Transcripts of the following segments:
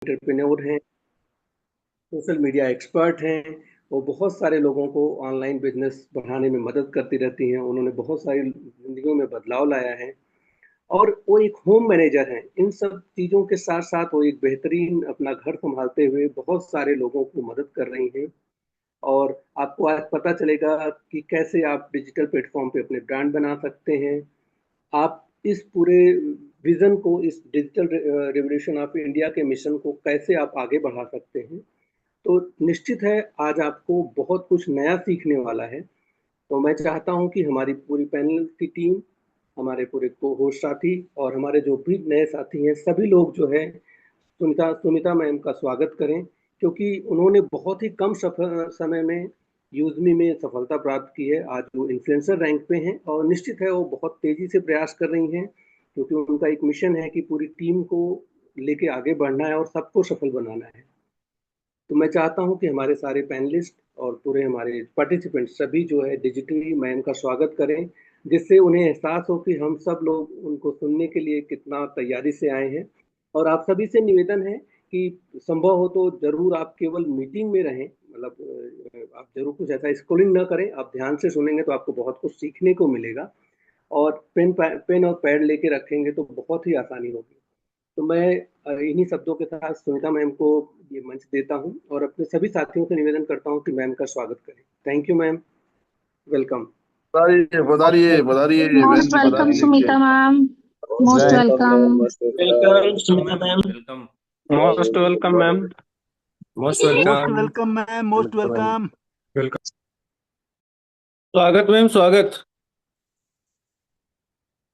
Entrepreneur हैं, social media expert हैं। वो बहुत सारे लोगों को ऑनलाइन बिजनेस बढ़ाने में मदद करती रहती हैं। उन्होंने बहुत सारी जिंदगियों में बदलाव लाया है और वो एक होम मैनेजर हैं। इन सब चीज़ों के साथ साथ वो एक बेहतरीन अपना घर संभालते हुए बहुत सारे लोगों को मदद कर रही हैं। और आपको आज पता चलेगा कि कैसे आप डिजिटल प्लेटफॉर्म पे अपने ब्रांड बना सकते हैं। आप इस पूरे विजन को, इस डिजिटल रिवॉल्यूशन ऑफ इंडिया के मिशन को कैसे आप आगे बढ़ा सकते हैं। तो निश्चित है आज आपको बहुत कुछ नया सीखने वाला है। तो मैं चाहता हूं कि हमारी पूरी पैनल की टीम, हमारे पूरे को होस्ट साथी और हमारे जो भी नए साथी हैं, सभी लोग जो है सुनीता सुनीता मैम का स्वागत करें, क्योंकि उन्होंने बहुत ही कम समय में यूजमी में सफलता प्राप्त की है। आज वो इन्फ्लुएंसर रैंक पे हैं और निश्चित है वो बहुत तेजी से प्रयास कर रही हैं, क्योंकि उनका एक मिशन है कि पूरी टीम को लेके आगे बढ़ना है और सबको सफल बनाना है। तो मैं चाहता हूं कि हमारे सारे पैनलिस्ट और पूरे हमारे पार्टिसिपेंट सभी जो है डिजिटली मैम का स्वागत करें, जिससे उन्हें एहसास हो कि हम सब लोग उनको सुनने के लिए कितना तैयारी से आए हैं। और आप सभी से निवेदन है कि संभव हो तो जरूर आप केवल मीटिंग में रहें, मतलब आप जरूर कुछ ऐसा स्क्रॉलिंग ना करें। आप ध्यान से सुनेंगे तो आपको बहुत कुछ सीखने को मिलेगा और पेन और पैड लेके रखेंगे तो बहुत ही आसानी होगी। तो मैं इन्हीं शब्दों के साथ सुनीता मैम को ये मंच देता हूं और अपने सभी साथियों से निवेदन करता हूं कि मैम का स्वागत करें। Thank you ma'am, welcome. बताइए बताइए बताइए बहन मोस्ट जी, वेलकम बताइए। Sumita ma'am. Most welcome. Welcome Sumita ma'am. Welcome. Most welcome ma'am. Most most welcome. Welcome ma'am, most welcome. Welcome. स्वागत मैम, स्वागत।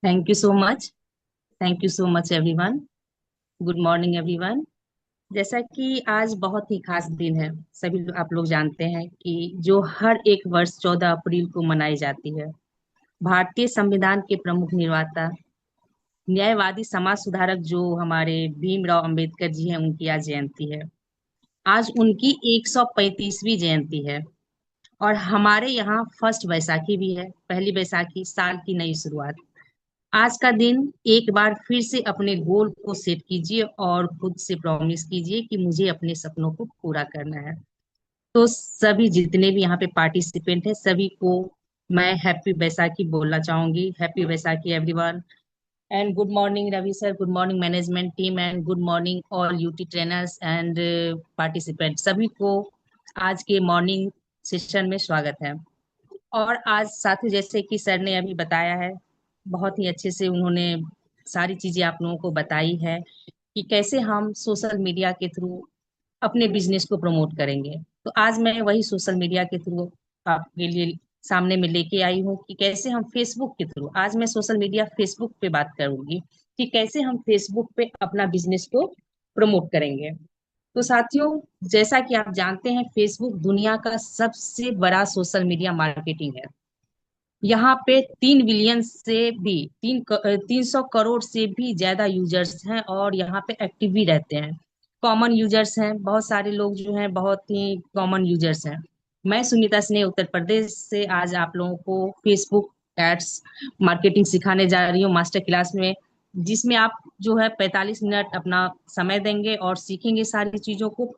Thank you so much. Thank you so much everyone. Good morning everyone. जैसा कि आज बहुत ही खास दिन है, सभी आप लोग जानते हैं कि जो हर एक वर्ष 14 अप्रैल को मनाई जाती है। भारतीय संविधान के प्रमुख निर्माता, न्यायवादी, समाज सुधारक जो हमारे भीमराव अंबेडकर जी हैं, उनकी आज जयंती है। आज उनकी 135वीं जयंती है। और हमारे यहाँ फर्स्ट बैसाखी भी है, पहली बैसाखी, साल की नई शुरुआत। आज का दिन एक बार फिर से अपने गोल को सेट कीजिए और खुद से प्रॉमिस कीजिए कि मुझे अपने सपनों को पूरा करना है। तो सभी जितने भी यहाँ पे पार्टिसिपेंट हैं, सभी को मैं हैप्पी बैसाखी बोलना चाहूंगी। Happy Baisakhi everyone. And good morning Ravi sir, good morning management team, and good morning all UT trainers and participant, सभी को आज के मॉर्निंग सेशन में स्वागत है। और आज साथी, जैसे कि सर ने अभी बताया है, बहुत ही अच्छे से उन्होंने सारी चीजें आप लोगों को बताई है कि कैसे हम सोशल मीडिया के थ्रू अपने बिजनेस को प्रमोट करेंगे। तो आज मैं वही सोशल मीडिया के थ्रू आपके लिए सामने में लेके आई हूँ कि कैसे हम फेसबुक के थ्रू, आज मैं सोशल मीडिया फेसबुक पे बात करूंगी कि कैसे हम फेसबुक पे अपना बिजनेस को प्रमोट करेंगे। तो साथियों, जैसा कि आप जानते हैं, फेसबुक दुनिया का सबसे बड़ा सोशल मीडिया मार्केटिंग है। यहाँ पे 3 बिलियन से भी 300 करोड़ से भी ज्यादा यूजर्स हैं और यहाँ पे एक्टिव भी रहते हैं। कॉमन यूजर्स हैं, बहुत सारे लोग जो हैं बहुत ही कॉमन यूजर्स हैं। मैं सुनीता स्नेह उत्तर प्रदेश से आज आप लोगों को फेसबुक एड्स मार्केटिंग सिखाने जा रही हूँ मास्टर क्लास में, जिसमें आप जो है 45 मिनट अपना समय देंगे और सीखेंगे सारी चीजों को।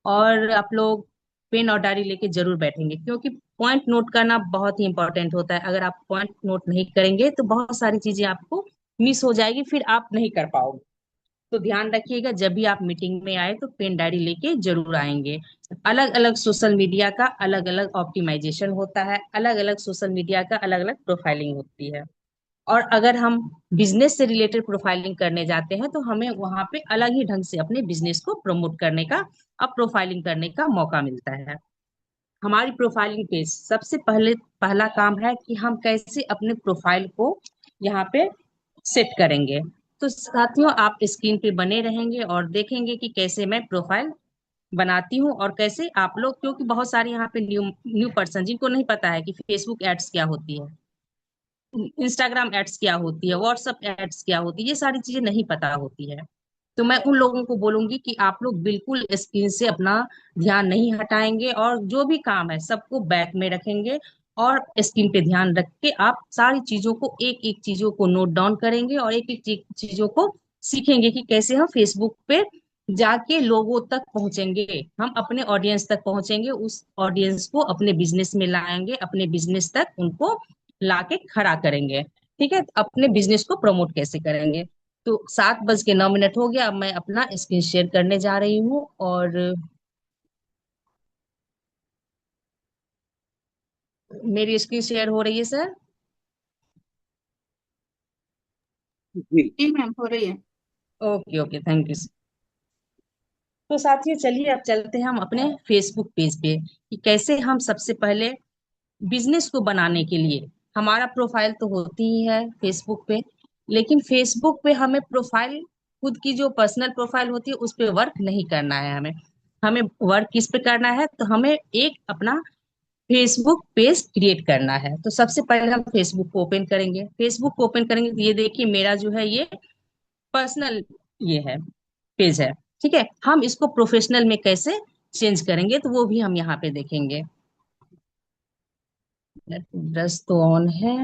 और आप लोग पेन और डायरी लेके जरूर बैठेंगे, क्योंकि पॉइंट नोट करना बहुत ही इंपॉर्टेंट होता है। अगर आप पॉइंट नोट नहीं करेंगे तो बहुत सारी चीजें आपको मिस हो जाएगी, फिर आप नहीं कर पाओगे। तो ध्यान रखिएगा, जब भी आप मीटिंग में आए तो पेन डायरी लेके जरूर आएंगे। अलग अलग सोशल मीडिया का अलग अलग ऑप्टिमाइजेशन होता है, अलग अलग सोशल मीडिया का अलग अलग प्रोफाइलिंग होती है। और अगर हम बिजनेस से रिलेटेड प्रोफाइलिंग करने जाते हैं तो हमें वहां पे अलग ही ढंग से अपने बिजनेस को प्रमोट करने का, अब प्रोफाइलिंग करने का मौका मिलता है। हमारी प्रोफाइलिंग पेज सबसे पहला काम है कि हम कैसे अपने प्रोफाइल को यहाँ पे सेट करेंगे। तो साथियों, आप स्क्रीन पे बने रहेंगे और देखेंगे कि कैसे मैं प्रोफाइल बनाती हूँ और कैसे आप लोग, क्योंकि बहुत सारे यहाँ पे न्यू न्यू पर्सन जिनको नहीं पता है कि फेसबुक एड्स क्या होती है, इंस्टाग्राम एड्स क्या होती है, व्हाट्सएप एड्स क्या होती है, ये सारी चीजें नहीं पता होती है। तो मैं उन लोगों को बोलूंगी कि आप लोग बिल्कुल स्क्रीन से अपना ध्यान नहीं हटाएंगे और जो भी काम है सबको बैक में रखेंगे और स्क्रीन पे ध्यान रख के आप सारी चीजों को, एक एक चीजों को नोट डाउन करेंगे और एक एक चीजों को सीखेंगे कि कैसे हम फेसबुक पे जाके लोगों तक पहुंचेंगे, हम अपने ऑडियंस तक पहुंचेंगे, उस ऑडियंस को अपने बिजनेस में लाएंगे, अपने बिजनेस तक उनको लाके खड़ा करेंगे। ठीक है, अपने बिजनेस को प्रमोट कैसे करेंगे। तो 7:09 हो गया, अब मैं अपना स्क्रीन शेयर करने जा रही हूँ। और मेरी स्क्रीन शेयर हो रही है सर? जी। जी मैम, हो रही है। Okay okay, thank you. तो साथियों चलिए अब चलते हैं हम अपने फेसबुक पेज पे, कि कैसे हम सबसे पहले बिजनेस को बनाने के लिए, हमारा प्रोफाइल तो होती ही है फेसबुक पे, लेकिन फेसबुक पे हमें प्रोफाइल, खुद की जो पर्सनल प्रोफाइल होती है उस पे वर्क नहीं करना है। हमें हमें वर्क किस पे करना है, तो हमें एक अपना फेसबुक पेज क्रिएट करना है। तो सबसे पहले हम फेसबुक को ओपन करेंगे। फेसबुक को ओपन करेंगे तो ये देखिए मेरा जो है ये पर्सनल ये है, पेज है। ठीक है, हम इसको प्रोफेशनल में कैसे चेंज करेंगे तो वो भी हम यहाँ पे देखेंगे। ब्रश तो ऑन है,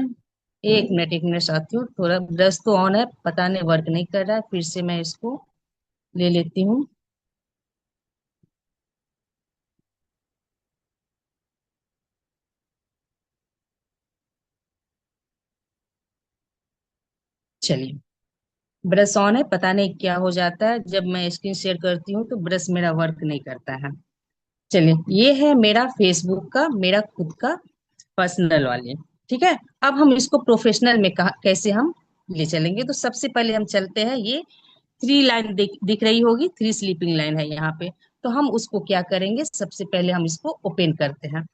एक मिनट साथियों, थोड़ा ब्रश तो ऑन है, पता नहीं वर्क नहीं कर रहा है, फिर से मैं इसको ले लेती हूँ। चलिए, ब्रश ऑन है, पता नहीं क्या हो जाता है जब मैं स्क्रीन शेयर करती हूँ तो ब्रश मेरा वर्क नहीं करता है। चलिए, ये है मेरा फेसबुक का, मेरा खुद का पर्सनल वाले। ठीक है, अब हम इसको प्रोफेशनल में कैसे हम ले चलेंगे। तो सबसे पहले हम चलते हैं, ये 3 लाइन दिख रही होगी, 3 स्लीपिंग लाइन है यहाँ पे। तो हम उसको क्या करेंगे, सबसे पहले हम इसको ओपन करते हैं।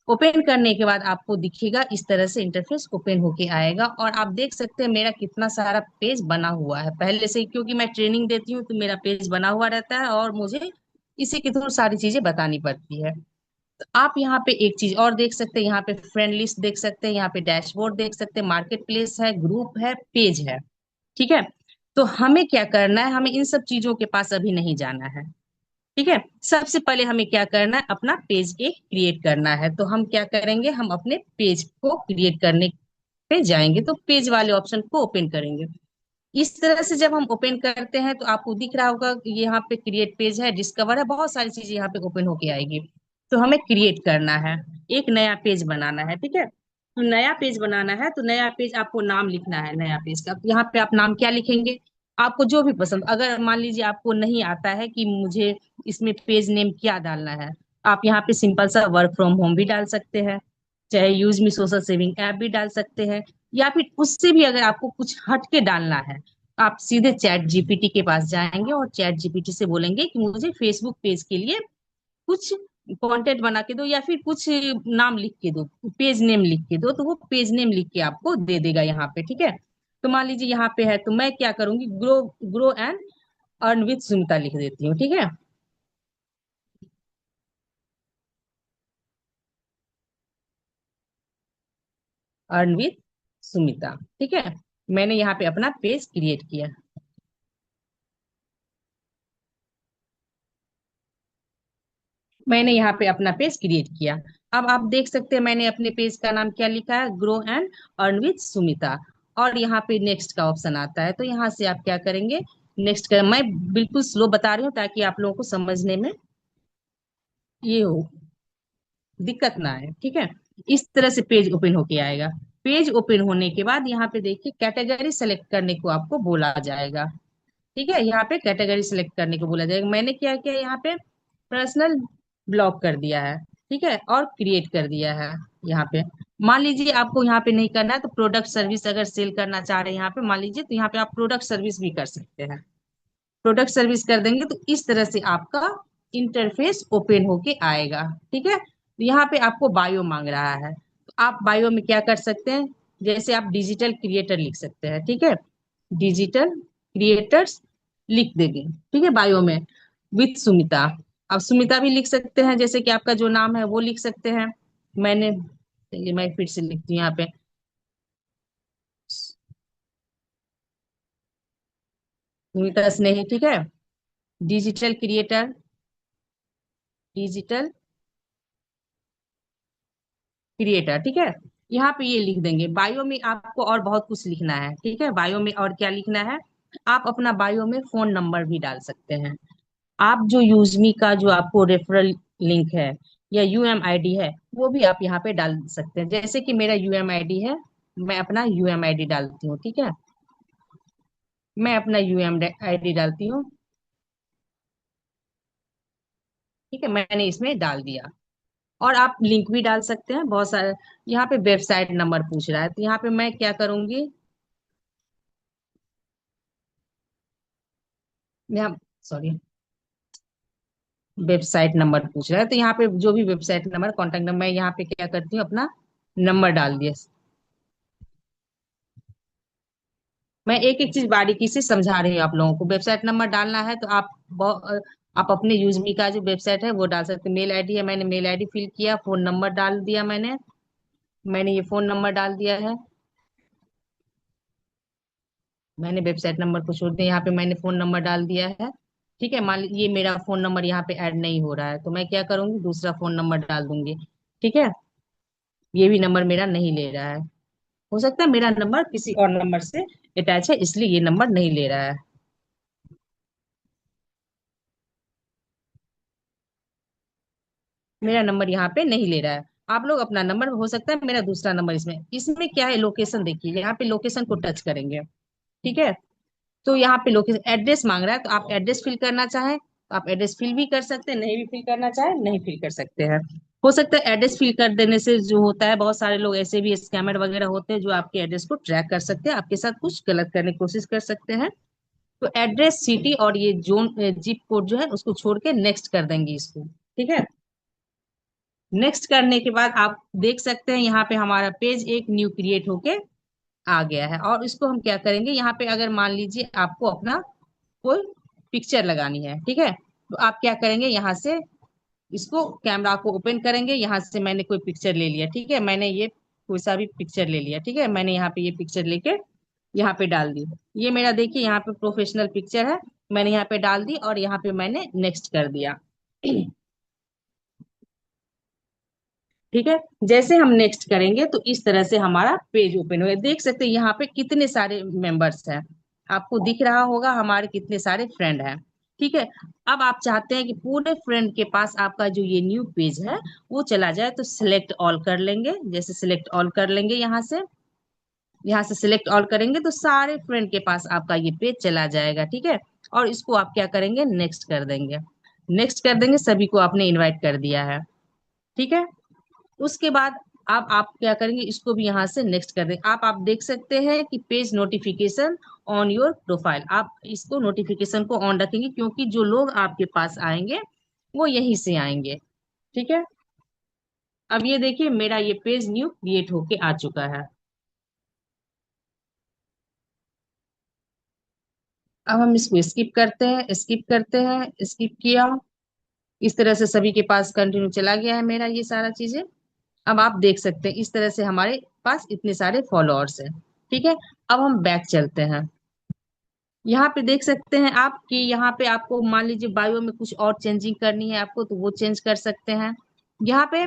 ओपन करने के बाद आपको दिखेगा इस तरह से इंटरफेस ओपन होके आएगा, और आप देख सकते हैं मेरा कितना सारा पेज बना हुआ है पहले से ही, क्योंकि मैं ट्रेनिंग देती हूँ तो मेरा पेज बना हुआ रहता है और मुझे इसी के थ्रू सारी चीजें बतानी पड़ती है। तो आप यहाँ पे एक चीज और देख सकते हैं, यहाँ पे फ्रेंड लिस्ट देख सकते हैं, यहाँ पे डैशबोर्ड देख सकते हैं, मार्केट प्लेस है, ग्रुप है, पेज है। ठीक है, तो हमें क्या करना है, हमें इन सब चीजों के पास अभी नहीं जाना है। ठीक है, सबसे पहले हमें क्या करना है, अपना पेज एक क्रिएट करना है। तो हम क्या करेंगे, हम अपने पेज को क्रिएट करने पे जाएंगे, तो पेज वाले ऑप्शन को ओपन करेंगे। इस तरह से जब हम ओपन करते हैं तो आपको दिख रहा होगा कि यहाँ पे क्रिएट पेज है, डिस्कवर है, बहुत सारी चीजें यहाँ पे ओपन होके आएगी। तो हमें क्रिएट करना है, एक नया पेज बनाना है। ठीक है, तो नया पेज बनाना है, तो नया पेज आपको नाम लिखना है नया पेज का। यहाँ पे आप नाम क्या लिखेंगे, आपको जो भी पसंद, अगर मान लीजिए आपको नहीं आता है कि मुझे इसमें पेज नेम क्या डालना है, आप यहाँ पे सिंपल सा वर्क फ्रॉम होम भी डाल सकते हैं, चाहे use me social saving app भी डाल सकते हैं, या फिर उससे भी अगर आपको कुछ हट के डालना है, आप सीधे चैट जीपीटी के पास जाएंगे और चैट जीपीटी से बोलेंगे कि मुझे फेसबुक पेज के लिए कुछ कंटेंट बना के दो, या फिर कुछ नाम लिख के दो, पेज नेम लिख के दो, तो वो पेज नेम लिख के आपको दे देगा यहाँ पे। ठीक है, तो मान लीजिए यहाँ पे है, तो मैं क्या करूंगी, grow grow and earn with Sumita लिख देती हूँ। ठीक है, अर्न विथ सुमिता। ठीक है, मैंने यहाँ पे अपना पेज क्रिएट किया। मैंने यहाँ पे अपना पेज क्रिएट किया। अब आप देख सकते हैं मैंने अपने पेज का नाम क्या लिखा है, grow and earn with Sumita. और यहाँ पे नेक्स्ट का ऑप्शन आता है, तो यहाँ से आप क्या करेंगे, नेक्स्ट कर, मैं बिल्कुल स्लो बता रही हूँ ताकि आप लोगों को समझने में ये हो, दिक्कत ना आए। ठीक है, इस तरह से पेज ओपन होके आएगा। पेज ओपन होने के बाद यहाँ पे देखिए कैटेगरी सेलेक्ट करने को आपको बोला जाएगा। ठीक है, यहाँ पे कैटेगरी सिलेक्ट करने को बोला जाएगा। मैंने क्या किया, यहाँ पे पर्सनल ब्लॉक कर दिया है। ठीक है, और क्रिएट कर दिया है यहाँ पे। मान लीजिए आपको यहाँ पे नहीं करना है, तो प्रोडक्ट सर्विस अगर सेल करना चाह रहे हैं यहाँ पे, मान लीजिए, तो यहाँ पे आप प्रोडक्ट सर्विस भी कर सकते हैं। प्रोडक्ट सर्विस कर देंगे तो इस तरह से आपका इंटरफेस ओपन होके आएगा। ठीक है, तो यहाँ पे आपको बायो मांग रहा है, तो आप बायो में क्या कर सकते हैं, जैसे आप डिजिटल क्रिएटर लिख सकते हैं। ठीक है, डिजिटल क्रिएटर्स लिख देंगे। ठीक है, बायो में विथ सुमिता, आप सुमिता भी लिख सकते हैं, जैसे कि आपका जो नाम है वो लिख सकते हैं। मैंने, चलिए मैं फिर से लिखती हूँ यहाँ पे, सुमिता स्नेही। ठीक है, डिजिटल क्रिएटर, डिजिटल क्रिएटर। ठीक है, यहाँ पे ये लिख देंगे। बायो में आपको और बहुत कुछ लिखना है। ठीक है, बायो में और क्या लिखना है, आप अपना बायो में फोन नंबर भी डाल सकते हैं। आप जो यूजमी का जो आपको रेफरल लिंक है या यूएमआईडी है वो भी आप यहाँ पे डाल सकते हैं। जैसे कि मेरा यूएमआईडी है, मैं अपना यूएमआईडी डालती हूँ। ठीक है, मैं अपना यूएमआईडी डालती हूँ। ठीक है, मैंने इसमें डाल दिया। और आप लिंक भी डाल सकते हैं बहुत सारे। यहाँ पे वेबसाइट नंबर पूछ रहा है, तो यहाँ पे मैं क्या करूंगी, यहाँ सॉरी वेबसाइट नंबर पूछ रहा है, तो यहाँ पे जो भी वेबसाइट नंबर, कॉन्टेक्ट नंबर, मैं यहाँ पे क्या करती हूँ, अपना नंबर डाल दिया। मैं एक एक चीज बारीकी से समझा रही हूँ आप लोगों को। वेबसाइट नंबर डालना है तो आप अपने यूजमी का जो वेबसाइट है वो डाल सकते हैं। मेल आईडी है, मैंने मेल आईडी फिल किया। फोन नंबर डाल दिया मैंने ये फोन नंबर डाल दिया है। मैंने वेबसाइट नंबर को छोड़ दिया, यहाँ पे मैंने फोन नंबर डाल दिया है। ठीक है, मान लीजिए ये मेरा फोन नंबर यहाँ पे ऐड नहीं हो रहा है, तो मैं क्या करूंगी, दूसरा फोन नंबर डाल दूंगी। ठीक है, ये भी नंबर मेरा नहीं ले रहा है। हो सकता है मेरा नंबर किसी और नंबर से अटैच है, इसलिए ये नंबर नहीं ले रहा है। मेरा नंबर यहाँ पे नहीं ले रहा है। आप लोग अपना नंबर, हो सकता है मेरा दूसरा नंबर इसमें इसमें क्या है, लोकेशन देखिए, यहाँ पे लोकेशन को टच करेंगे। ठीक है, तो यहाँ पे लोकेशन एड्रेस मांग रहा है, तो आप एड्रेस फिल करना चाहें तो आप एड्रेस फिल भी कर सकते हैं, नहीं भी फिल करना चाहें नहीं फिल कर सकते हैं। हो सकता है एड्रेस फिल कर देने से जो होता है, बहुत सारे लोग ऐसे भी स्कैमर वगैरह होते हैं जो आपके एड्रेस को ट्रैक कर सकते हैं, आपके साथ कुछ गलत करने की कोशिश कर सकते हैं। तो एड्रेस, सिटी और ये जोन, जिप कोड जो है उसको छोड़ के नेक्स्ट कर देंगे इसको। ठीक है, नेक्स्ट करने के बाद आप देख सकते हैं यहाँ पे हमारा पेज एक न्यू क्रिएट होके आ गया है। और इसको हम क्या करेंगे, यहाँ पे अगर मान लीजिए आपको अपना कोई पिक्चर लगानी है, ठीक है, तो आप क्या करेंगे, यहाँ से इसको कैमरा को ओपन करेंगे। यहाँ से मैंने कोई पिक्चर ले लिया, ठीक है, मैंने ये कोई सा भी पिक्चर ले लिया। ठीक है, मैंने यहाँ पे ये पिक्चर लेके यहाँ पे डाल दी। ये मेरा देखिए यहाँ पे प्रोफेशनल पिक्चर है, मैंने यहाँ पे डाल दी और यहाँ पे मैंने नेक्स्ट कर दिया। ठीक है, जैसे हम नेक्स्ट करेंगे तो इस तरह से हमारा पेज ओपन होगा। देख सकते हैं यहाँ पे कितने सारे मेंबर्स हैं, आपको दिख रहा होगा हमारे कितने सारे फ्रेंड हैं। ठीक है, अब आप चाहते हैं कि पूरे फ्रेंड के पास आपका जो ये न्यू पेज है वो चला जाए, तो सिलेक्ट ऑल कर लेंगे। जैसे सिलेक्ट ऑल कर लेंगे, यहाँ से सिलेक्ट ऑल करेंगे तो सारे फ्रेंड के पास आपका ये पेज चला जाएगा। ठीक है, और इसको आप क्या करेंगे, नेक्स्ट कर देंगे। नेक्स्ट कर देंगे, सभी को आपने इनवाइट कर दिया है। ठीक है, उसके बाद अब आप क्या करेंगे, इसको भी यहाँ से नेक्स्ट कर देंगे। आप देख सकते हैं कि page notification on your profile, आप इसको नोटिफिकेशन को ऑन रखेंगे क्योंकि जो लोग आपके पास आएंगे वो यहीं से आएंगे। ठीक है, अब ये देखिए मेरा ये पेज न्यू क्रिएट होके आ चुका है। अब हम इसको स्किप किया। इस तरह से सभी के पास कंटिन्यू चला गया है मेरा ये सारा चीजें। अब आप देख सकते हैं इस तरह से हमारे पास इतने सारे फॉलोअर्स हैं। ठीक है, अब हम बैक चलते हैं। यहाँ पे देख सकते हैं आप कि यहाँ पे आपको मान लीजिए बायो में कुछ और चेंजिंग करनी है आपको, तो वो चेंज कर सकते हैं। यहाँ पे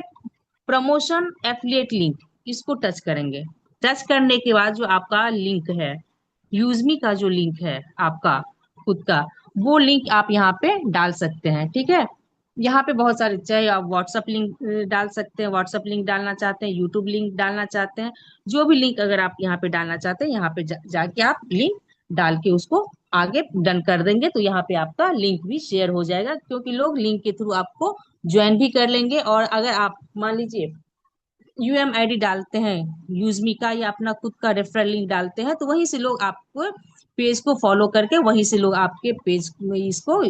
प्रमोशन एफिलिएट लिंक, इसको टच करेंगे। टच करने के बाद जो आपका लिंक है, यूजमी का जो लिंक है आपका खुद का, वो लिंक आप यहाँ पे डाल सकते हैं। ठीक है, यहाँ पे बहुत सारे, चाहे आप व्हाट्सअप लिंक डाल सकते हैं, व्हाट्सअप लिंक डालना चाहते हैं, यूट्यूब लिंक डालना चाहते हैं, जो भी लिंक अगर आप यहाँ पे डालना चाहते हैं, यहाँ पे जाके आप लिंक डाल के उसको आगे डन कर देंगे, तो यहाँ पे आपका लिंक भी शेयर हो जाएगा, क्योंकि लोग लिंक के थ्रू आपको ज्वाइन भी कर लेंगे। और अगर आप मान लीजिए यूएमआईडी डालते हैं यूजमी का या अपना खुद का रेफरल लिंक डालते हैं, तो वहीं से लोग आपको पेज को फॉलो करके, वहीं से लोग आपके पेज में इसको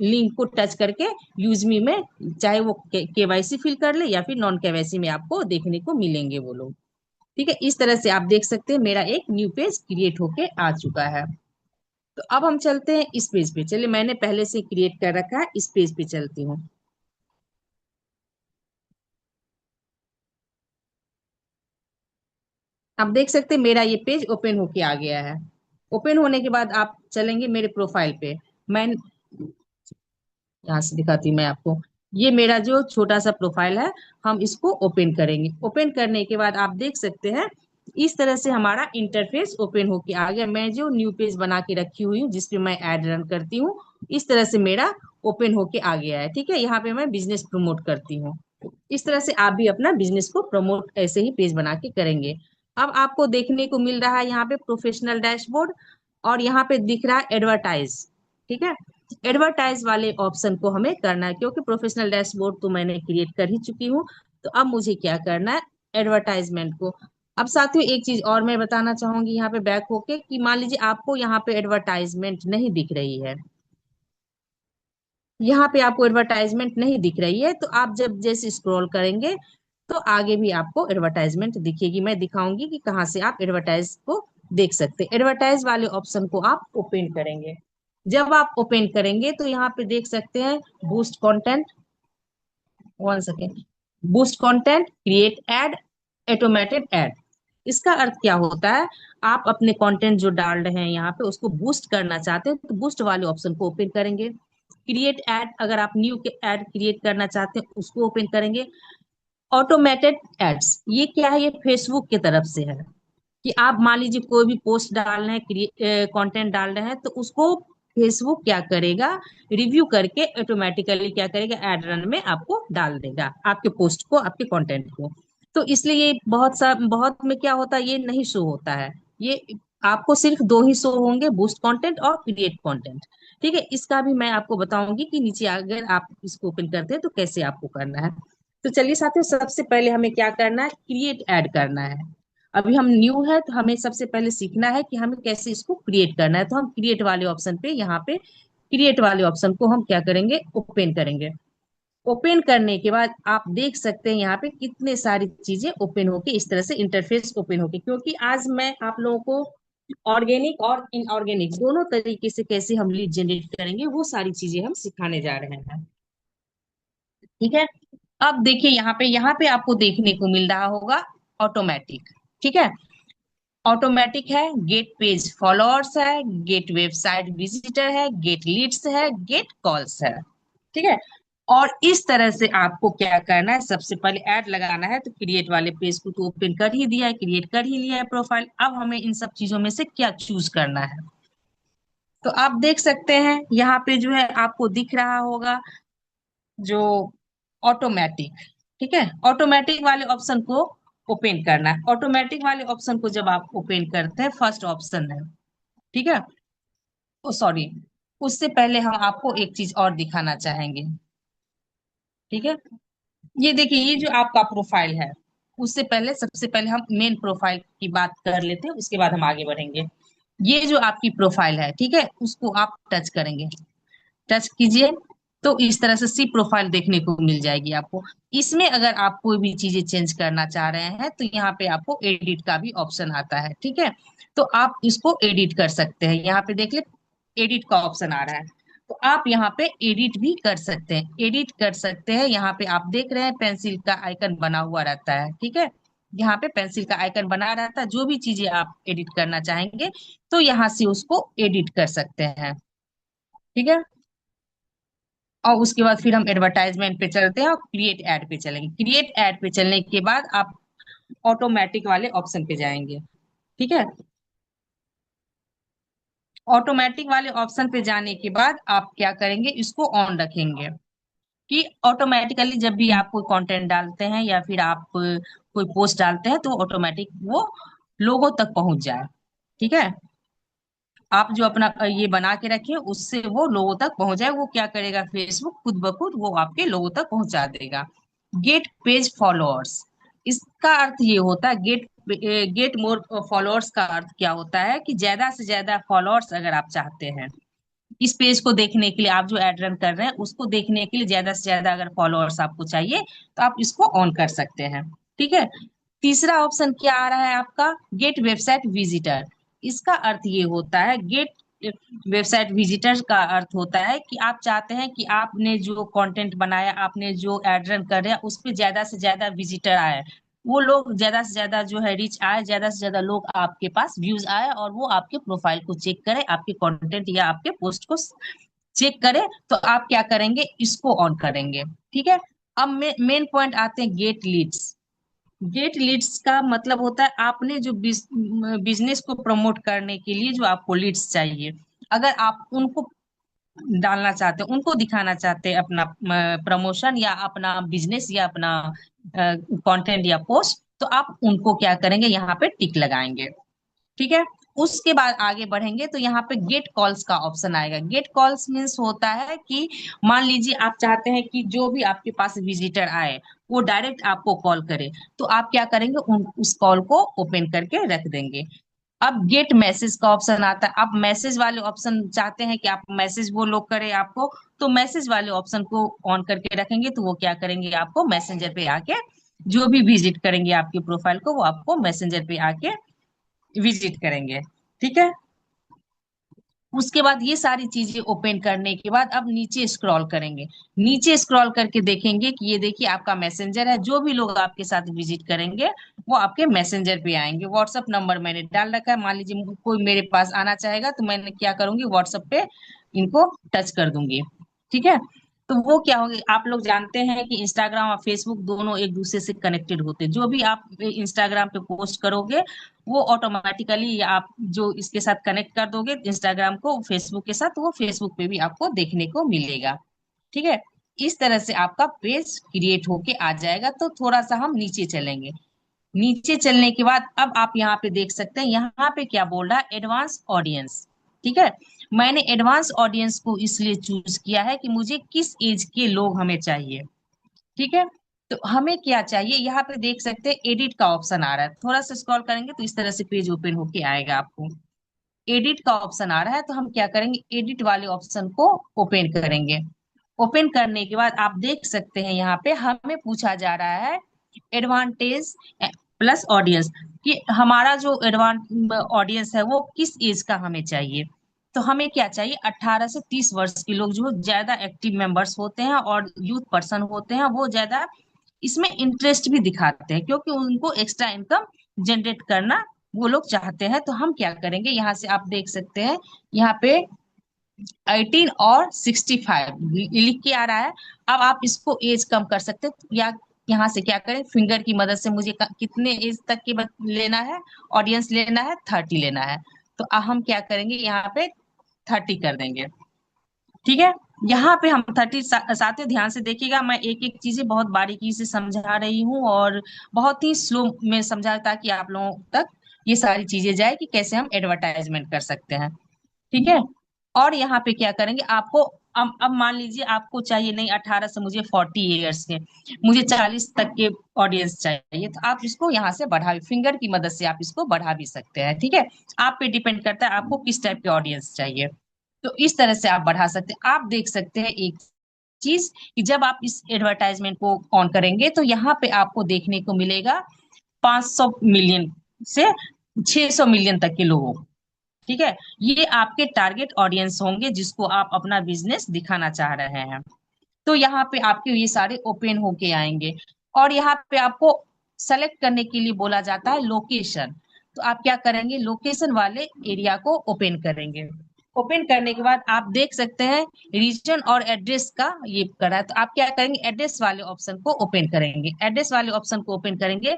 लिंक को टच करके यूजमी में, चाहे वो केवाईसी फिल कर ले या फिर नॉन केवाईसी में आपको देखने को मिलेंगे वो लोग। ठीक है, इस तरह से आप देख सकते हैं मेरा एक न्यू पेज क्रिएट होके आ चुका है। तो अब हम चलते हैं इस पेज पे। चलिए, मैंने पहले से क्रिएट कर रखा है, इस पेज पे चलती हूँ। आप देख सकते हैं मेरा ये पेज ओपन होके आ गया है। ओपन होने के बाद आप चलेंगे मेरे प्रोफाइल पे। मैं यहाँ से दिखाती हूँ मैं आपको, ये मेरा जो छोटा सा प्रोफाइल है, हम इसको ओपन करेंगे। ओपन करने के बाद आप देख सकते हैं इस तरह से हमारा इंटरफेस ओपन होके आ गया। मैं जो न्यू पेज बना के रखी हुई हूँ जिसपे मैं ऐड रन करती हूँ, इस तरह से मेरा ओपन होके आ गया है। ठीक है, यहाँ पे मैं बिजनेस प्रमोट करती हूँ। इस तरह से आप भी अपना बिजनेस को प्रमोट ऐसे ही पेज बना के करेंगे। अब आपको देखने को मिल रहा है यहाँ पे प्रोफेशनल डैशबोर्ड, और यहाँ पे दिख रहा है एडवर्टाइज। ठीक है, एडवर्टाइज वाले ऑप्शन को हमें करना है, क्योंकि प्रोफेशनल डैशबोर्ड तो मैंने क्रिएट कर ही चुकी हूँ। तो अब मुझे क्या करना है, एडवर्टाइजमेंट को। अब साथियों एक चीज और मैं बताना चाहूंगी यहाँ पे बैक होके, कि मान लीजिए आपको यहाँ पे एडवर्टाइजमेंट नहीं दिख रही है, यहाँ पे आपको एडवर्टाइजमेंट नहीं दिख रही है, तो आप जब जैसे स्क्रॉल करेंगे तो आगे भी आपको एडवर्टाइजमेंट दिखेगी। मैं दिखाऊंगी कि कहाँ से आप एडवर्टाइज को देख सकते हैं। एडवर्टाइज वाले ऑप्शन को आप ओपन करेंगे। जब आप ओपन करेंगे तो यहाँ पे देख सकते हैं boost content, 1 second, boost content, create ad, automated ad. इसका अर्थ क्या होता है, आप अपने कंटेंट जो डाल रहे हैं यहाँ पे उसको बूस्ट करना चाहते हैं तो बूस्ट वाले ऑप्शन को ओपन करेंगे। क्रिएट एड, अगर आप न्यू एड क्रिएट करना चाहते हैं उसको ओपन करेंगे। ऑटोमेटेड एड्स, ये क्या है, ये फेसबुक की तरफ से है कि आप मान लीजिए कोई भी पोस्ट डाल रहे हैं, कंटेंट डाल रहे हैं, तो उसको फेसबुक क्या करेगा, रिव्यू करके ऑटोमेटिकली क्या करेगा, एड रन में आपको डाल देगा आपके पोस्ट को, आपके कंटेंट को। तो इसलिए ये बहुत में क्या होता है, ये नहीं शो होता है। ये आपको सिर्फ दो ही शो होंगे, बूस्ट कंटेंट और क्रिएट कंटेंट। ठीक है, इसका भी मैं आपको बताऊंगी कि नीचे अगर आप इसको ओपन करते हैं तो कैसे आपको करना है। तो चलिए साथियों, सबसे पहले हमें क्या करना है, क्रिएट ऐड करना है। अभी हम न्यू है तो हमें सबसे पहले सीखना है कि हमें कैसे इसको क्रिएट करना है। तो हम क्रिएट वाले ऑप्शन पे, यहाँ पे क्रिएट वाले ऑप्शन को हम क्या करेंगे, ओपन करेंगे। ओपन करने के बाद आप देख सकते हैं यहाँ पे कितने सारी चीजें ओपन होके, इस तरह से इंटरफेस ओपन होके, क्योंकि आज मैं आप लोगों को ऑर्गेनिक और इनऑर्गेनिक दोनों तरीके से कैसे हम लीड जनरेट करेंगे वो सारी चीजें हम सिखाने जा रहे हैं। ठीक है, अब देखिए यहाँ पे आपको देखने को मिल रहा होगा ऑटोमेटिक। ठीक है, ऑटोमेटिक है, गेट पेज फॉलोअर्स है, गेट वेबसाइट विजिटर है, गेट लीड्स है, गेट कॉल्स है। ठीक है, और इस तरह से आपको क्या करना है, सबसे पहले ऐड लगाना है। तो क्रिएट वाले पेज को तो ओपन कर ही दिया है, क्रिएट कर ही लिया है प्रोफाइल। अब हमें इन सब चीजों में से क्या चूज करना है, तो आप देख सकते हैं यहाँ पे जो है आपको दिख रहा होगा जो ऑटोमेटिक। ठीक है, ऑटोमेटिक वाले ऑप्शन को ओपन करना है। ऑटोमेटिक वाले ऑप्शन को जब आप ओपन करते हैं, फर्स्ट ऑप्शन है। ठीक है, ओ सॉरी, उससे पहले हम आपको एक चीज और दिखाना चाहेंगे। ठीक है, ये देखिए, ये जो आपका प्रोफाइल है, उससे पहले सबसे पहले हम मेन प्रोफाइल की बात कर लेते हैं, उसके बाद हम आगे बढ़ेंगे। ये जो आपकी प्रोफाइल है, ठीक है, उसको आप टच करेंगे, टच कीजिए तो इस तरह से सी प्रोफाइल देखने को मिल जाएगी आपको। इसमें अगर आप कोई भी चीजें चेंज करना चाह रहे हैं तो यहाँ पे आपको एडिट का भी ऑप्शन आता है। ठीक है, तो आप इसको एडिट कर सकते हैं। यहाँ पे देख ले, एडिट का ऑप्शन आ रहा है, तो आप यहाँ पे एडिट भी कर सकते हैं, एडिट कर सकते हैं। यहाँ पे आप देख रहे हैं पेंसिल का आइकन बना हुआ रहता है। ठीक है, यहाँ पे पेंसिल का आइकन बना रहता है, जो भी चीजें आप एडिट करना चाहेंगे तो यहाँ से उसको एडिट कर सकते हैं। ठीक है, और उसके बाद फिर हम एडवर्टाइजमेंट पे चलते हैं और क्रिएट ऐड पे चलेंगे। क्रिएट ऐड पे चलने के बाद आप ऑटोमेटिक वाले ऑप्शन पे जाएंगे। ठीक है, ऑटोमेटिक वाले ऑप्शन पे जाने के बाद आप क्या करेंगे, इसको ऑन रखेंगे कि ऑटोमेटिकली जब भी आप कोई कंटेंट डालते हैं या फिर आप कोई पोस्ट डालते हैं तो ऑटोमेटिक वो लोगों तक पहुंच जाए। ठीक है, आप जो अपना ये बना के रखे उससे वो लोगों तक पहुंच जाए। वो क्या करेगा, फेसबुक खुद ब खुद वो आपके लोगों तक पहुंचा देगा। गेट पेज फॉलोअर्स, इसका अर्थ ये होता है, गेट मोर फॉलोअर्स का अर्थ क्या होता है कि ज्यादा से ज्यादा फॉलोअर्स अगर आप चाहते हैं इस पेज को देखने के लिए, आप जो एड रन कर रहे हैं उसको देखने के लिए ज्यादा से ज्यादा अगर फॉलोअर्स आपको चाहिए तो आप इसको ऑन कर सकते हैं। ठीक है, तीसरा ऑप्शन क्या आ रहा है आपका, गेट वेबसाइट विजिटर। इसका अर्थ ये होता है, गेट वेबसाइट विजिटर का अर्थ होता है कि आप चाहते हैं कि आपने जो कंटेंट बनाया, आपने जो एड रन कर रहे हैं उस पर ज्यादा से ज्यादा विजिटर आए, वो लोग ज्यादा से ज्यादा जो है रीच आए, ज्यादा से ज्यादा लोग आपके पास व्यूज आए और वो आपके प्रोफाइल को चेक करें, आपके कंटेंट या आपके पोस्ट को चेक करें। तो आप क्या करेंगे, इसको ऑन करेंगे। ठीक है, अब मेन पॉइंट आते हैं गेट लीड्स। गेट लीड्स का मतलब होता है आपने जो बिजनेस को प्रमोट करने के लिए जो आपको लीड्स चाहिए, अगर आप उनको डालना चाहते हैं, उनको दिखाना चाहते हैं अपना प्रमोशन या अपना बिजनेस या अपना कंटेंट या पोस्ट, तो आप उनको क्या करेंगे, यहाँ पे टिक लगाएंगे। ठीक है। उसके बाद आगे बढ़ेंगे तो यहाँ पे गेट कॉल्स का ऑप्शन आएगा। गेट कॉल्स मीन्स होता है कि मान लीजिए आप चाहते हैं कि जो भी आपके पास विजिटर आए वो डायरेक्ट आपको कॉल करे, तो आप क्या करेंगे, उस कॉल को ओपन करके रख देंगे। अब गेट मैसेज का ऑप्शन आता है। आप मैसेज वाले ऑप्शन चाहते हैं कि आप मैसेज वो लोग करें आपको, तो मैसेज वाले ऑप्शन को ऑन करके रखेंगे तो वो क्या करेंगे, आपको मैसेंजर पे आके जो भी विजिट करेंगे आपके प्रोफाइल को, वो आपको मैसेंजर पे आके विजिट करेंगे। ठीक है। उसके बाद ये सारी चीजें ओपन करने के बाद अब नीचे स्क्रॉल करेंगे। नीचे स्क्रॉल करके देखेंगे कि ये देखिए आपका मैसेंजर है, जो भी लोग आपके साथ विजिट करेंगे वो आपके मैसेंजर पे आएंगे। व्हाट्सअप नंबर मैंने डाल रखा है, मान लीजिए कोई मेरे पास आना चाहेगा तो मैंने क्या करूंगी, व्हाट्सएप पे इनको टच कर दूंगी। ठीक है। तो वो क्या होगी, आप लोग जानते हैं कि इंस्टाग्राम और फेसबुक दोनों एक दूसरे से कनेक्टेड होते हैं। जो भी आप इंस्टाग्राम पे पोस्ट करोगे वो ऑटोमेटिकली आप जो इसके साथ कनेक्ट कर दोगे इंस्टाग्राम को फेसबुक के साथ, वो फेसबुक पे भी आपको देखने को मिलेगा। ठीक है। इस तरह से आपका पेज क्रिएट होके आ जाएगा। तो थोड़ा सा हम नीचे चलेंगे। नीचे चलने के बाद अब आप यहाँ पे देख सकते हैं, यहाँ पे क्या बोल रहा है, एडवांस ऑडियंस। ठीक है। मैंने एडवांस ऑडियंस को इसलिए चूज किया है कि मुझे किस एज के लोग हमें चाहिए। ठीक है। तो हमें क्या चाहिए, यहाँ पे देख सकते हैं एडिट का ऑप्शन आ रहा है। थोड़ा सा स्क्रॉल करेंगे तो इस तरह से पेज ओपन होके आएगा। आपको एडिट का ऑप्शन आ रहा है तो हम क्या करेंगे, एडिट वाले ऑप्शन को ओपन करेंगे। ओपन करने के बाद आप देख सकते हैं यहाँ पे हमें पूछा जा रहा है एडवांटेज प्लस ऑडियंस, कि हमारा जो एडवांस ऑडियंस है वो किस एज का हमें चाहिए। तो हमें क्या चाहिए, 18 से 30 वर्ष के लोग जो ज्यादा एक्टिव मेंबर्स होते हैं और यूथ पर्सन होते हैं, वो ज्यादा इसमें इंटरेस्ट भी दिखाते हैं क्योंकि उनको एक्स्ट्रा इनकम जनरेट करना वो लोग चाहते हैं। तो हम क्या करेंगे, यहाँ से आप देख सकते हैं यहाँ पे 18 और 65 लिख के आ रहा है। अब आप इसको एज कम कर सकते हैं या यहाँ से क्या करें, फिंगर की मदद से मुझे कितने एज तक की लेना है, ऑडियंस लेना है, 30 लेना है। तो हम क्या करेंगे, यहाँ पे 30 कर देंगे। ठीक है। यहाँ पे हम 30 साथियों ध्यान से देखिएगा, मैं एक एक चीजें बहुत बारीकी से समझा रही हूँ और बहुत ही स्लो में समझा ताकि आप लोगों तक ये सारी चीजें जाए कि कैसे हम एडवर्टाइजमेंट कर सकते हैं। ठीक है। और यहाँ पे क्या करेंगे, आपको अब मान लीजिए आपको चाहिए नहीं 18 से, मुझे 40 ईयर्स के, मुझे 40 तक के ऑडियंस चाहिए, तो आप इसको यहाँ से बढ़ा, फिंगर की मदद से आप इसको बढ़ा भी सकते हैं। ठीक है। आप पे डिपेंड करता है आपको किस टाइप के ऑडियंस चाहिए। तो इस तरह से आप बढ़ा सकते हैं। आप देख सकते हैं एक चीज कि जब आप इस एडवर्टाइजमेंट को ऑन करेंगे तो यहाँ पे आपको देखने को मिलेगा 500 मिलियन से 600 मिलियन तक के लोगों। ठीक है। ये आपके टारगेट ऑडियंस होंगे जिसको आप अपना बिजनेस दिखाना चाह रहे हैं। तो यहाँ पे आपके ये सारे ओपन होके आएंगे और यहाँ पे आपको सेलेक्ट करने के लिए बोला जाता है लोकेशन। तो आप क्या करेंगे, लोकेशन वाले एरिया को ओपन करेंगे। ओपन करने के बाद आप देख सकते हैं रीजन और एड्रेस का ये करा, तो आप क्या करेंगे, एड्रेस वाले ऑप्शन को ओपन करेंगे। एड्रेस वाले ऑप्शन को ओपन करेंगे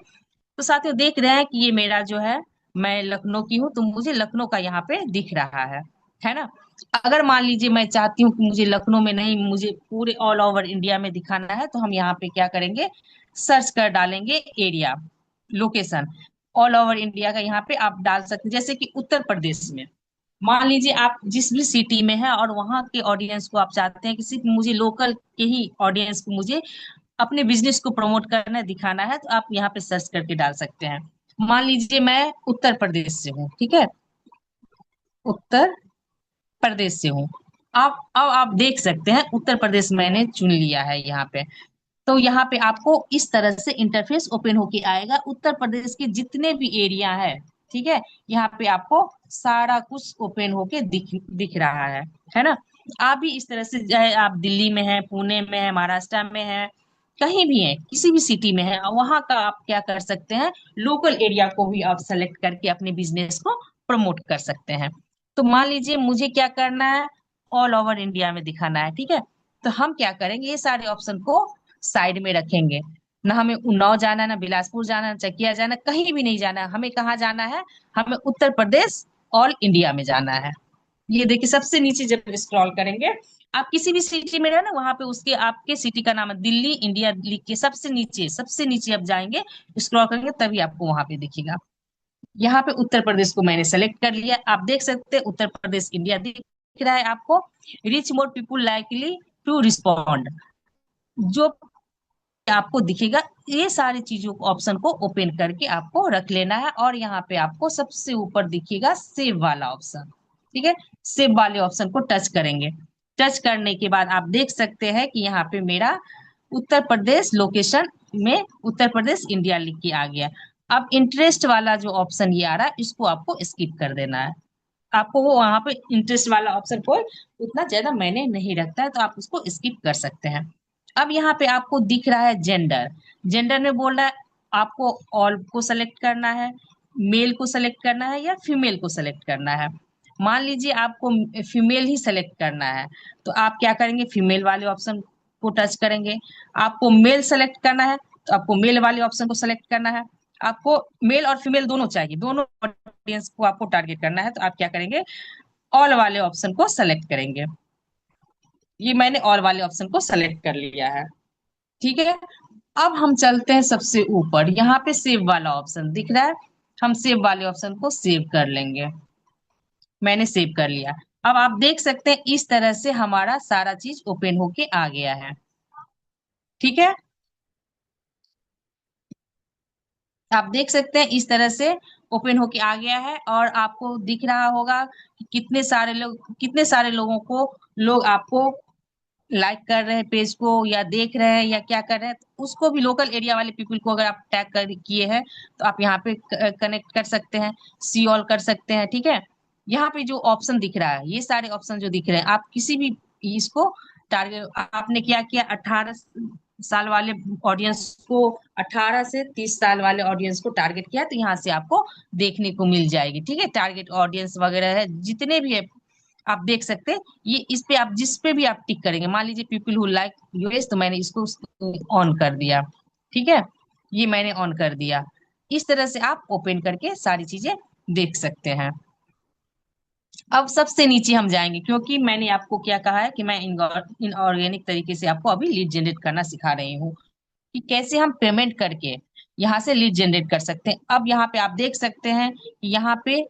तो साथियों देख रहे हैं कि ये मेरा जो है, मैं लखनऊ की हूँ तो मुझे लखनऊ का यहाँ पे दिख रहा है ना। अगर मान लीजिए मैं चाहती हूँ कि मुझे लखनऊ में नहीं, मुझे पूरे ऑल ओवर इंडिया में दिखाना है, तो हम यहाँ पे क्या करेंगे, सर्च कर डालेंगे area, location, all over India का यहाँ पे आप डाल सकते हैं। जैसे कि उत्तर प्रदेश में मान लीजिए आप जिस भी सिटी में है और वहां के ऑडियंस को आप चाहते हैं कि सिर्फ मुझे लोकल के ही ऑडियंस को मुझे अपने बिजनेस को प्रमोट करना है, दिखाना है, तो आप यहाँ पे सर्च करके डाल सकते हैं। मान लीजिए मैं उत्तर प्रदेश से हूँ। ठीक है। उत्तर प्रदेश से हूँ। आप अब आप देख सकते हैं उत्तर प्रदेश मैंने चुन लिया है यहाँ पे। तो यहाँ पे आपको इस तरह से इंटरफेस ओपन होके आएगा। उत्तर प्रदेश के जितने भी एरिया है, ठीक है, यहाँ पे आपको सारा कुछ ओपन होके दिख रहा है ना। आप भी इस तरह से, चाहे आप दिल्ली में है, पुणे में है, महाराष्ट्र में है, कहीं भी है, किसी भी सिटी में है, वहां का आप क्या कर सकते हैं, लोकल एरिया को भी आप सेलेक्ट करके अपने बिजनेस को प्रमोट कर सकते हैं। तो मान लीजिए मुझे क्या करना है, ऑल ओवर इंडिया में दिखाना है। ठीक है। तो हम क्या करेंगे, ये सारे ऑप्शन को साइड में रखेंगे। ना हमें उन्नाव जाना है, ना बिलासपुर जाना है, ना चकिया जाना है, कहीं भी नहीं जाना है। हमें कहाँ जाना है? हमें उत्तर प्रदेश ऑल इंडिया में जाना है। ये देखिए सबसे नीचे जब स्क्रॉल करेंगे, आप किसी भी सिटी में रहे ना, वहां पे उसके आपके सिटी का नाम है दिल्ली इंडिया लिख के सबसे नीचे आप जाएंगे, स्क्रॉल करेंगे तभी आपको वहां पे दिखेगा। यहाँ पे उत्तर प्रदेश को मैंने सेलेक्ट कर लिया। आप देख सकते हैं उत्तर प्रदेश इंडिया दिख रहा है आपको। Reach more people likely to respond, जो आपको दिखेगा। ये सारी चीजों को ऑप्शन को ओपन करके आपको रख लेना है, और यहाँ पे आपको सबसे ऊपर दिखेगा सेव वाला ऑप्शन। ठीक है, सेव वाले ऑप्शन को टच करेंगे। टच करने के बाद आप देख सकते हैं कि यहाँ पे मेरा उत्तर प्रदेश लोकेशन में उत्तर प्रदेश इंडिया लिख के आ गया। अब इंटरेस्ट वाला जो ऑप्शन ये आ रहा है, इसको आपको स्किप कर देना है। आपको वो वहां पे इंटरेस्ट वाला ऑप्शन कोई उतना ज्यादा मैंने नहीं रखता है, तो आप उसको स्किप कर सकते हैं। अब यहाँ पे आपको दिख रहा है जेंडर। जेंडर में बोल रहा है आपको ऑल को सेलेक्ट करना है, मेल को सेलेक्ट करना है, या फीमेल को सेलेक्ट करना है। मान लीजिए आपको फीमेल ही सेलेक्ट करना है, तो आप क्या करेंगे? फीमेल वाले ऑप्शन को टच करेंगे। आपको मेल सेलेक्ट करना है, तो आपको मेल वाले ऑप्शन को सेलेक्ट करना है। आपको मेल और फीमेल दोनों चाहिए, दोनों ऑडियंस को आपको टारगेट करना है, तो आप क्या करेंगे? ऑल वाले ऑप्शन को सेलेक्ट करेंगे। ये मैंने ऑल वाले ऑप्शन को सेलेक्ट कर लिया है। ठीक है, अब हम चलते हैं सबसे ऊपर, यहाँ पे सेव वाला ऑप्शन दिख रहा है। हम सेव वाले ऑप्शन को सेव कर लेंगे। मैंने सेव कर लिया। अब आप देख सकते हैं इस तरह से हमारा सारा चीज ओपन होके आ गया है। ठीक है, आप देख सकते हैं इस तरह से ओपन होके आ गया है, और आपको दिख रहा होगा कि कितने सारे लोगों को लोग आपको लाइक कर रहे हैं पेज को, या देख रहे हैं, या क्या कर रहे हैं। तो उसको भी लोकल एरिया वाले पीपल को अगर आप टैग कर किए हैं, तो आप यहाँ पे कनेक्ट कर सकते हैं, सी ऑल कर सकते हैं। ठीक है, यहाँ पे जो ऑप्शन दिख रहा है, ये सारे ऑप्शन जो दिख रहे हैं, आप किसी भी इसको टारगेट, आपने क्या किया, 18 साल वाले ऑडियंस को, 18 से 30 साल वाले ऑडियंस को टारगेट किया, तो यहाँ से आपको देखने को मिल जाएगी। ठीक है, टारगेट ऑडियंस वगैरह है जितने भी है, आप देख सकते हैं। ये इस पे आप जिस पे भी आप टिक करेंगे, मान लीजिए पीपल हु लाइक यूएस, तो मैंने इसको ऑन कर दिया। ठीक है, ये मैंने ऑन कर दिया। इस तरह से आप ओपन करके सारी चीजें देख सकते हैं। अब सबसे नीचे हम जाएंगे, क्योंकि मैंने आपको क्या कहा है कि मैं इनऑर्गेनिक तरीके से आपको अभी लीड जनरेट करना सिखा रही हूँ, कि कैसे हम पेमेंट करके यहाँ से लीड जनरेट कर सकते हैं। अब यहाँ पे आप देख सकते हैं कि यहाँ पे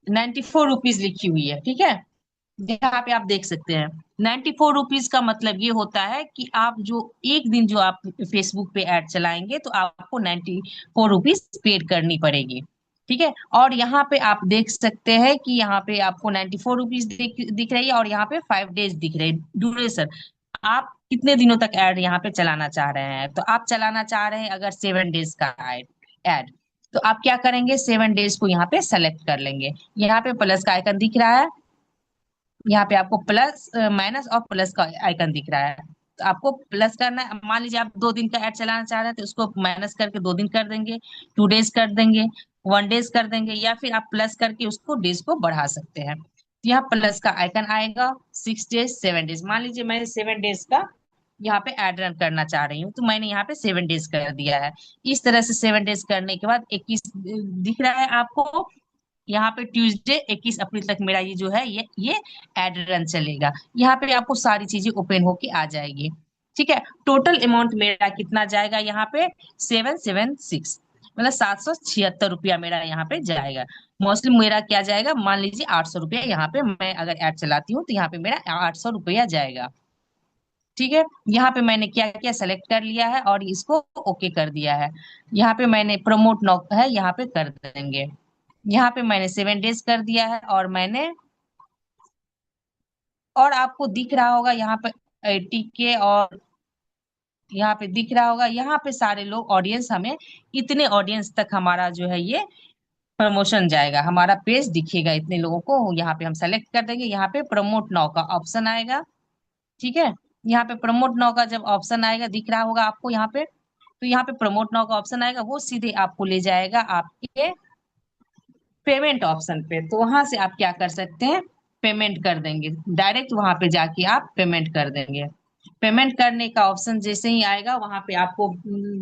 94 रुपीज लिखी हुई है। ठीक है, यहाँ पे आप देख सकते हैं 94 रुपीज का मतलब ये होता है कि आप जो एक दिन जो आप फेसबुक पे ऐड चलाएंगे, तो आपको 94 रुपीज पेड करनी पड़ेगी। ठीक है, और यहाँ पे आप देख सकते हैं कि यहाँ पे आपको 94 रुपीज दिख रही है, और यहाँ पे 5 डेज दिख रहे हैं ड्यूरेशन। आप कितने दिनों तक ऐड यहाँ पे चलाना चाह रहे हैं? तो आप चलाना चाह रहे हैं अगर 7 डेज का ऐड, तो आप क्या करेंगे? 7 डेज को यहाँ पे सेलेक्ट कर लेंगे। यहाँ पे प्लस का आइकन दिख रहा है, यहाँ पे आपको प्लस माइनस और प्लस का आइकन दिख रहा है, तो आपको प्लस करना है। मान लीजिए आप 2 दिन का ऐड चलाना चाह रहे हैं, तो उसको माइनस करके 2 दिन कर देंगे, 2 डेज कर देंगे, 1 डेज कर देंगे, या फिर आप प्लस करके उसको डेज को बढ़ा सकते हैं। तो यहाँ प्लस का आइकन आएगा। 6 डेज, 7 डेज, मान लीजिए मैं 7 डेज का यहाँ पे ऐड रन करना चाह रही हूँ, तो मैंने यहाँ पे 7 डेज कर दिया है। इस तरह से 7 डेज करने के बाद 21 दिख रहा है आपको। यहाँ पे ट्यूसडे 21 अप्रैल तक मेरा ये जो है ये एड रन चलेगा। यहाँ पे आपको सारी चीजें ओपन होके आ जाएगी। ठीक है, टोटल अमाउंट मेरा कितना जाएगा यहाँ पे? 776, मतलब 776 रुपया मेरा यहाँ पे जाएगा। मोस्टली मेरा क्या जाएगा, मान लीजिए 800 रुपया यहाँ पे मैं अगर ऐड चलाती हूँ, तो यहाँ पे मेरा 800 रुपया जाएगा। ठीक है, यहाँ पे मैंने क्या किया, सेलेक्ट कर लिया है और इसको ओके कर दिया है। यहाँ पे मैंने प्रमोट नाउ है, यहाँ पे कर देंगे। यहाँ पे मैंने 7 डेज कर दिया है, और आपको दिख रहा होगा यहाँ पे 80 के, और यहाँ पे दिख रहा होगा, यहाँ पे सारे लोग ऑडियंस, हमें इतने ऑडियंस तक हमारा जो है ये प्रमोशन जाएगा, हमारा पेज दिखेगा इतने लोगों को। यहाँ पे हम सेलेक्ट कर देंगे, यहाँ पे प्रमोट नाउ का ऑप्शन आएगा। ठीक है, यहाँ पे प्रमोट नाउ का जब ऑप्शन आएगा, दिख रहा होगा आपको यहाँ पे, तो यहाँ पे प्रमोट नाउ का ऑप्शन आएगा, वो सीधे आपको ले जाएगा आपके पेमेंट ऑप्शन पे। तो वहां से आप क्या कर सकते हैं, पेमेंट कर देंगे, डायरेक्ट वहां पे जाके आप पेमेंट कर देंगे। पेमेंट करने का ऑप्शन जैसे ही आएगा वहां पे आपको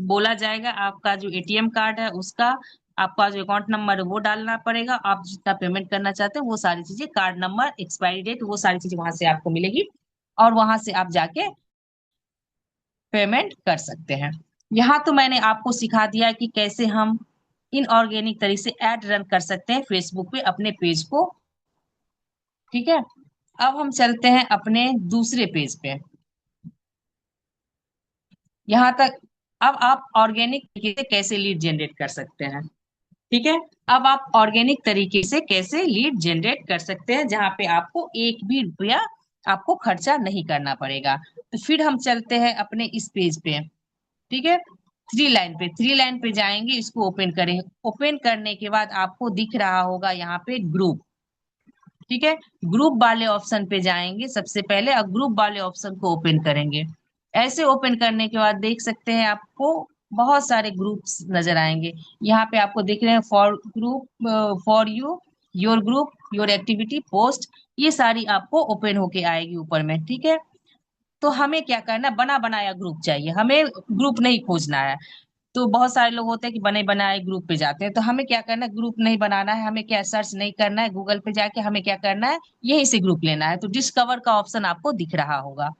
बोला जाएगा आपका जो एटीएम कार्ड है उसका, आपका जो अकाउंट नंबर है वो डालना पड़ेगा। आप जितना पेमेंट करना चाहते हैं वो सारी चीजें, कार्ड नंबर, एक्सपायरी डेट, वो सारी चीजें वहां से आपको मिलेगी और वहां से आप जाके पेमेंट कर सकते हैं। यहाँ तो मैंने आपको सिखा दिया कि कैसे हम इनऑर्गेनिक तरीके से ऐड रन कर सकते हैं फेसबुक पे अपने पेज को। ठीक है, अब हम चलते हैं अपने दूसरे पेज पे। यहाँ तक, अब आप ऑर्गेनिक तरीके से कैसे लीड जनरेट कर सकते हैं। ठीक है, अब आप ऑर्गेनिक तरीके से कैसे लीड जनरेट कर सकते हैं जहां पे आपको एक भी रुपया आपको खर्चा नहीं करना पड़ेगा। तो फिर हम चलते हैं अपने इस पेज पे। ठीक है, थ्री लाइन पे जाएंगे, इसको ओपन करेंगे। ओपन करने के बाद आपको दिख रहा होगा यहाँ पे ग्रुप। ठीक है, ग्रुप वाले ऑप्शन पे जाएंगे सबसे पहले और ग्रुप वाले ऑप्शन को ओपन करेंगे। ऐसे ओपन करने के बाद देख सकते हैं आपको बहुत सारे ग्रुप्स नजर आएंगे। यहाँ पे आपको दिख रहे हैं for group, for you, your group, your activity, post, ये सारी आपको ओपन होके आएगी ऊपर में। ठीक है, तो हमें क्या करना, बना बनाया ग्रुप चाहिए, हमें ग्रुप नहीं खोजना है। तो बहुत सारे लोग होते हैं कि बने बनाए ग्रुप पे जाते हैं, तो हमें क्या करना है, ग्रुप नहीं बनाना है, हमें क्या सर्च नहीं करना है गूगल पे जाके, हमें क्या करना है, यहीं से ग्रुप लेना है। तो डिस्कवर का ऑप्शन आपको दिख रहा होगा,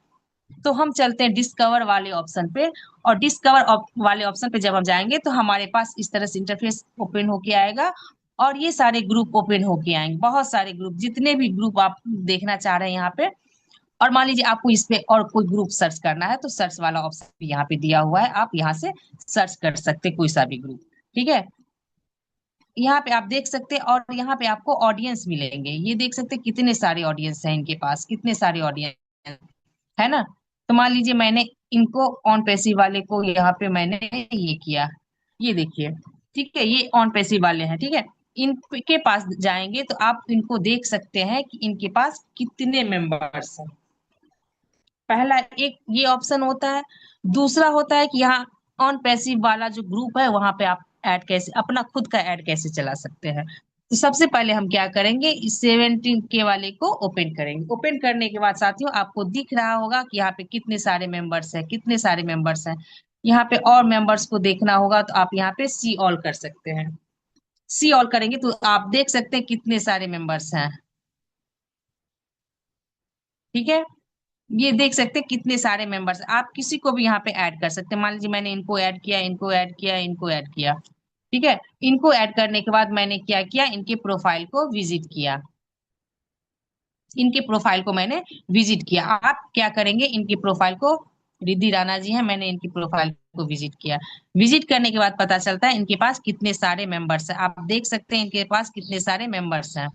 तो हम चलते हैं डिस्कवर वाले ऑप्शन पे। और डिस्कवर वाले ऑप्शन पे जब हम जाएंगे तो हमारे पास इस तरह से इंटरफेस ओपन होके आएगा और ये सारे ग्रुप ओपन होके आएंगे, बहुत सारे ग्रुप, जितने भी ग्रुप आप देखना चाह रहे हैं यहाँ पे। और मान लीजिए आपको इस पे और कोई ग्रुप सर्च करना है तो सर्च वाला ऑप्शन भी यहाँ पे दिया हुआ है, आप यहाँ से सर्च कर सकते हैं कोई सा भी ग्रुप। ठीक है, यहाँ पे आप देख सकते हैं और यहाँ पे आपको ऑडियंस मिलेंगे, ये देख सकते हैं कितने सारे ऑडियंस हैं इनके पास, कितने सारे ऑडियंस है ना। तो मान लीजिए मैंने इनको ऑन पैसिव वाले को यहाँ पे मैंने ये किया, ये देखिए। ठीक है, ये ऑन पैसिव वाले हैं। ठीक है, इनके पास जाएंगे तो आप इनको देख सकते हैं कि इनके पास कितने मेंबर्स हैं। पहला एक ये ऑप्शन होता है। दूसरा होता है कि यहाँ ऑन पैसिव वाला जो ग्रुप है वहां पे आप ऐड कैसे, अपना खुद का ऐड कैसे चला सकते हैं। तो सबसे पहले हम क्या करेंगे, इस 17K वाले को ओपन करेंगे। ओपन करने के बाद साथियों आपको दिख रहा होगा कि यहाँ पे कितने सारे मेंबर्स हैं, कितने सारे मेंबर्स हैं। यहाँ पे और मेंबर्स को देखना होगा तो आप यहाँ पे सी ऑल कर सकते हैं। सी ऑल करेंगे तो आप देख सकते हैं कितने सारे मेंबर्स हैं। ठीक है, ये देख सकते हैं कितने सारे मेंबर्स, आप किसी को भी यहाँ पे ऐड कर सकते हैं। मान लीजिए मैंने इनको ऐड किया, इनको ऐड किया, इनको ऐड किया। ठीक है, इनको ऐड करने के बाद मैंने क्या किया, इनके प्रोफाइल को विजिट किया, इनके प्रोफाइल को मैंने विजिट किया। आप क्या करेंगे, इनके प्रोफाइल को, रिद्धि राणा जी हैं, मैंने इनकी प्रोफाइल को विजिट किया। विजिट करने के बाद पता चलता है इनके पास कितने सारे मेंबर्स हैं। आप देख सकते हैं इनके पास कितने सारे मेंबर्स हैं,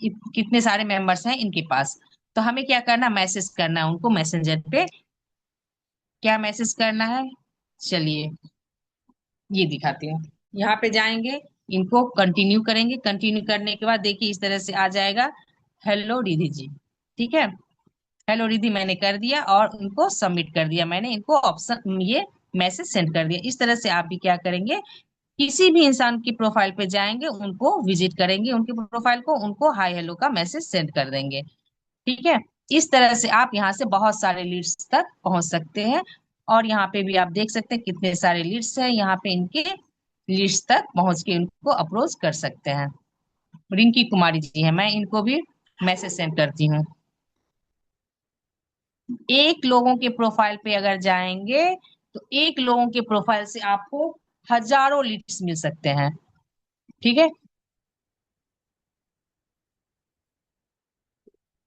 कितने सारे मेंबर्स हैं इनके पास। तो हमें क्या करना, मैसेज करना है उनको मैसेंजर पे। क्या मैसेज करना है, चलिए ये दिखाती हूँ। यहाँ पे जाएंगे, इनको कंटिन्यू करेंगे। कंटिन्यू करने के बाद देखिए इस तरह से आ जाएगा, हेलो रिधि जी। ठीक है, हेलो रिधि मैंने कर दिया और इनको सबमिट कर दिया, मैंने इनको ऑप्शन ये मैसेज सेंड कर दिया। इस तरह से आप भी क्या करेंगे, किसी भी इंसान की प्रोफाइल पे जाएंगे, उनको विजिट करेंगे, उनकी प्रोफाइल को, उनको हाय हेलो का मैसेज सेंड कर देंगे। ठीक है, इस तरह से आप यहाँ से बहुत सारे लीड्स तक पहुंच सकते हैं। और यहाँ पे भी आप देख सकते हैं कितने सारे लीड्स हैं, यहाँ पे इनके लीड्स तक पहुंच के इनको अप्रोच कर सकते हैं। रिंकी कुमारी जी है, मैं इनको भी मैसेज सेंड करती हूँ। एक लोगों के प्रोफाइल पे अगर जाएंगे तो एक लोगों के प्रोफाइल से आपको हजारों लीड्स मिल सकते हैं। ठीक है,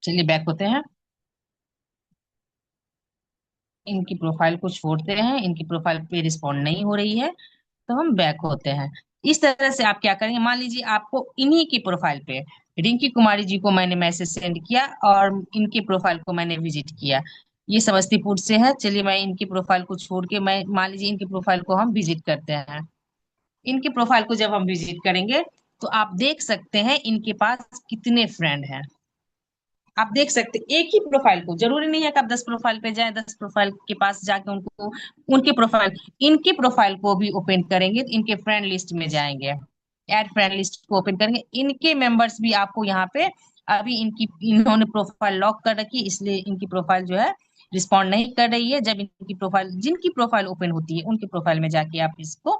चलिए बैक होते हैं, इनकी प्रोफाइल को छोड़ते हैं, इनकी प्रोफाइल पे रिस्पॉन्ड नहीं हो रही है तो हम बैक होते हैं। इस तरह से आप क्या करेंगे, मान लीजिए आपको इन्हीं की प्रोफाइल पे रिंकी कुमारी जी को मैंने मैसेज सेंड किया और इनके प्रोफाइल को मैंने विजिट किया। ये समस्तीपुर से है, चलिए मैं इनकी प्रोफाइल को छोड़ के, मैं मान लीजिए इनकी प्रोफाइल को हम विजिट करते हैं। इनकी प्रोफाइल को जब हम विजिट करेंगे तो आप देख सकते हैं इनके पास कितने फ्रेंड हैं। आप देख सकते हैं एक ही प्रोफाइल को, जरूरी नहीं है कि आप 10 प्रोफाइल पे जाएं, 10 प्रोफाइल के पास जाके उनको, उनके प्रोफाइल, इनके प्रोफाइल को भी ओपन करेंगे तो इनके फ्रेंड लिस्ट में जाएंगे, ऐड फ्रेंड लिस्ट को ओपन करेंगे, इनके मेंबर्स भी आपको यहाँ पे अभी इन्होंने प्रोफाइल लॉक कर रखी है, इसलिए इनकी प्रोफाइल जो है रिस्पॉन्ड नहीं कर रही है। जब इनकी प्रोफाइल, जिनकी प्रोफाइल ओपन होती है उनकी प्रोफाइल में जाके आप इसको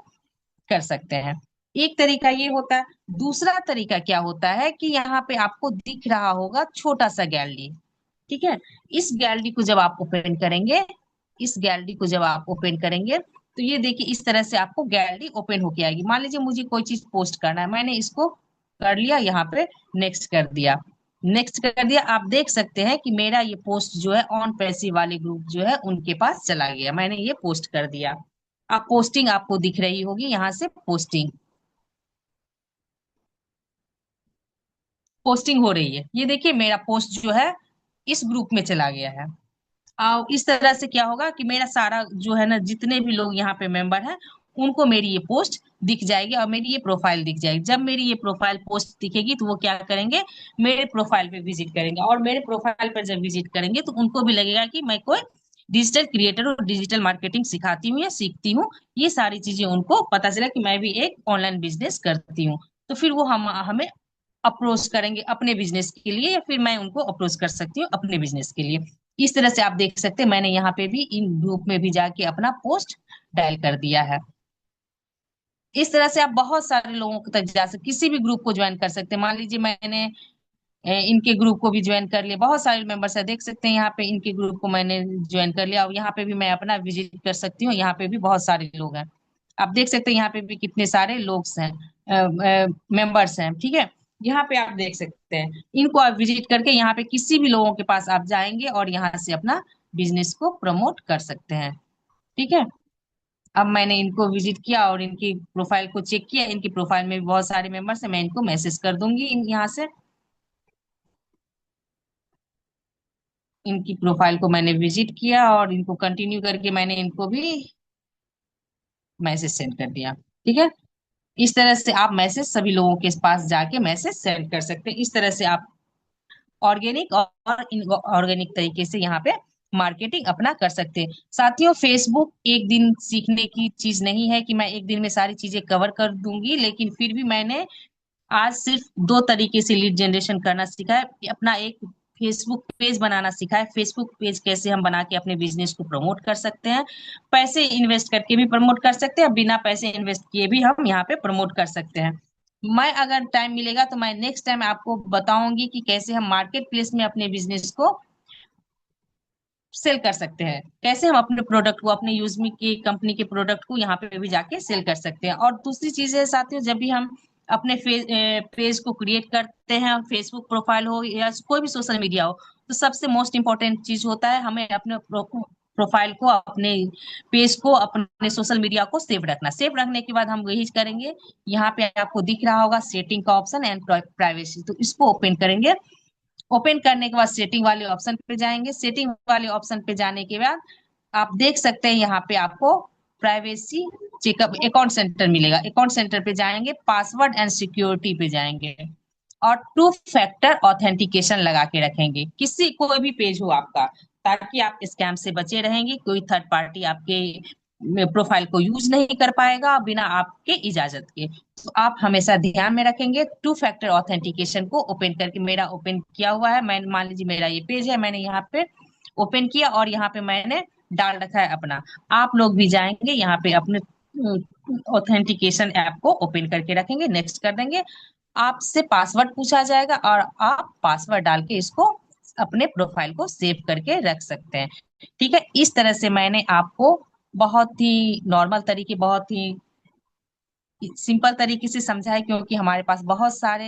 कर सकते हैं। एक तरीका ये होता है। दूसरा तरीका क्या होता है कि यहाँ पे आपको दिख रहा होगा छोटा सा गैलरी, ठीक है। इस गैलरी को जब आप ओपन करेंगे, इस गैलरी को जब आप ओपन करेंगे तो ये देखिए इस तरह से आपको गैलरी ओपन होके आएगी। मान लीजिए मुझे कोई चीज पोस्ट करना है, मैंने इसको कर लिया, यहाँ पे नेक्स्ट कर दिया। नेक्स्ट कर दिया, आप देख सकते हैं कि मेरा ये पोस्ट जो है ऑन पैसिव वाले ग्रुप जो है उनके पास चला गया। मैंने ये पोस्ट कर दिया। अब पोस्टिंग आपको दिख रही होगी, यहाँ से पोस्टिंग पोस्टिंग हो रही है। ये देखिए मेरा पोस्ट जो है इस ग्रुप में चला गया है। और इस तरह से क्या होगा कि मेरा सारा जो है ना, जितने भी लोग यहाँ पे मेंबर हैं उनको मेरी ये पोस्ट दिख जाएगी और मेरी ये प्रोफाइल दिख जाएगी। जब मेरी ये प्रोफाइल पोस्ट दिखेगी तो वो क्या करेंगे, मेरे प्रोफाइल पे विजिट करेंगे, और मेरे प्रोफाइल पर जब विजिट करेंगे तो उनको भी लगेगा कि मैं कोई डिजिटल क्रिएटर और डिजिटल मार्केटिंग सिखाती हूँ या सीखती हूँ। ये सारी चीजें उनको पता चला कि मैं भी एक ऑनलाइन बिजनेस करती हूँ। तो फिर वो हमें अप्रोच करेंगे अपने बिजनेस के लिए, या फिर मैं उनको अप्रोच कर सकती हूँ अपने बिजनेस के लिए। इस तरह से आप देख सकते हैं मैंने यहाँ पे भी इन ग्रुप में भी जाके अपना पोस्ट डायल कर दिया है। इस तरह से आप बहुत सारे लोगों तक जा सकते, किसी भी ग्रुप को ज्वाइन कर सकते हैं। मान लीजिए मैंने इनके ग्रुप को भी ज्वाइन कर लिया। बहुत सारे मेंबर्स है, देख सकते हैं यहाँ पे इनके ग्रुप को मैंने ज्वाइन कर लिया, और यहाँ पे भी मैं अपना विजिट कर सकती हूँ। यहाँ पे भी बहुत सारे लोग हैं, आप देख सकते हैं यहाँ पे भी कितने सारे लोग हैं, मेंबर्स हैं, ठीक है। यहाँ पे आप देख सकते हैं, इनको आप विजिट करके यहाँ पे किसी भी लोगों के पास आप जाएंगे और यहाँ से अपना बिजनेस को प्रमोट कर सकते हैं, ठीक है। अब मैंने इनको विजिट किया और इनकी प्रोफाइल को चेक किया। इनकी प्रोफाइल में भी बहुत सारे मेंबर्स हैं, मैं इनको मैसेज कर दूंगी यहाँ से। इनकी प्रोफाइल को मैंने विजिट किया और इनको कंटिन्यू करके मैंने इनको भी मैसेज सेंड कर दिया, ठीक है। इस तरह से आप मैसेज सभी लोगों के पास जाके मैसेज सेंड कर सकते हैं। इस तरह से आप ऑर्गेनिक और इनऑर्गेनिक तरीके से यहाँ पे मार्केटिंग अपना कर सकते हैं। साथियों, फेसबुक एक दिन सीखने की चीज नहीं है कि मैं एक दिन में सारी चीजें कवर कर दूंगी, लेकिन फिर भी मैंने आज सिर्फ दो तरीके से लीड जनरेशन करना सीखा है। अपना एक फेसबुक पेज बनाना सीखा है। फेसबुक पेज कैसे हम बना के अपने बिजनेस को प्रमोट कर सकते हैं, पैसे इन्वेस्ट करके भी प्रमोट कर सकते हैं, बिना पैसे इन्वेस्ट किए भी हम यहाँ पे प्रमोट कर सकते हैं। मैं अगर टाइम मिलेगा तो मैं नेक्स्ट टाइम आपको बताऊंगी कि कैसे हम मार्केट प्लेस में अपने बिजनेस को सेल कर सकते हैं, कैसे हम अपने प्रोडक्ट को, अपने यूजमी की कंपनी के प्रोडक्ट को यहाँ पे भी जाके सेल कर सकते हैं। और दूसरी चीज है साथियों, जब भी हम अपने पेज को क्रिएट करते हैं, फेसबुक प्रोफाइल हो या कोई भी सोशल मीडिया हो, तो सबसे मोस्ट इम्पोर्टेंट चीज होता है हमें अपने प्रोफाइल को, अपने पेज को, अपने सोशल मीडिया को सेव रखना। सेव रखने के बाद हम यही करेंगे, यहाँ पे आपको दिख रहा होगा सेटिंग का ऑप्शन एंड प्राइवेसी, तो इसको ओपन करेंगे। ओपन करने के बाद सेटिंग वाले ऑप्शन पे जाएंगे। सेटिंग वाले ऑप्शन पे जाने के बाद आप देख सकते हैं यहाँ पे आपको प्राइवेसी चेकअप अकाउंट सेंटर मिलेगा। अकाउंट सेंटर पे जाएंगे, पासवर्ड एंड सिक्योरिटी पे जाएंगे और टू फैक्टर ऑथेंटिकेशन लगा के रखेंगे, किसी कोई भी पेज हो आपका, ताकि आप स्कैम से बचे रहेंगे। कोई थर्ड पार्टी आपके प्रोफाइल को यूज नहीं कर पाएगा बिना आपके इजाजत के। तो आप हमेशा ध्यान में रखेंगे टू फैक्टर ऑथेंटिकेशन को ओपन करके। मेरा ओपन किया हुआ है, मैं मान लीजिए मेरा ये पेज है, मैंने यहाँ पे ओपन किया और यहाँ पे मैंने डाल रखा है अपना। आप लोग भी जाएंगे यहाँ पे अपने ऑथेंटिकेशन ऐप को ओपन करके रखेंगे, नेक्स्ट कर देंगे। आपसे पासवर्ड पूछा जाएगा और आप पासवर्ड डाल के इसको अपने प्रोफाइल को सेव करके रख सकते हैं, ठीक है। इस तरह से मैंने आपको बहुत ही नॉर्मल तरीके, बहुत ही सिंपल तरीके से समझा है, क्योंकि हमारे पास बहुत सारे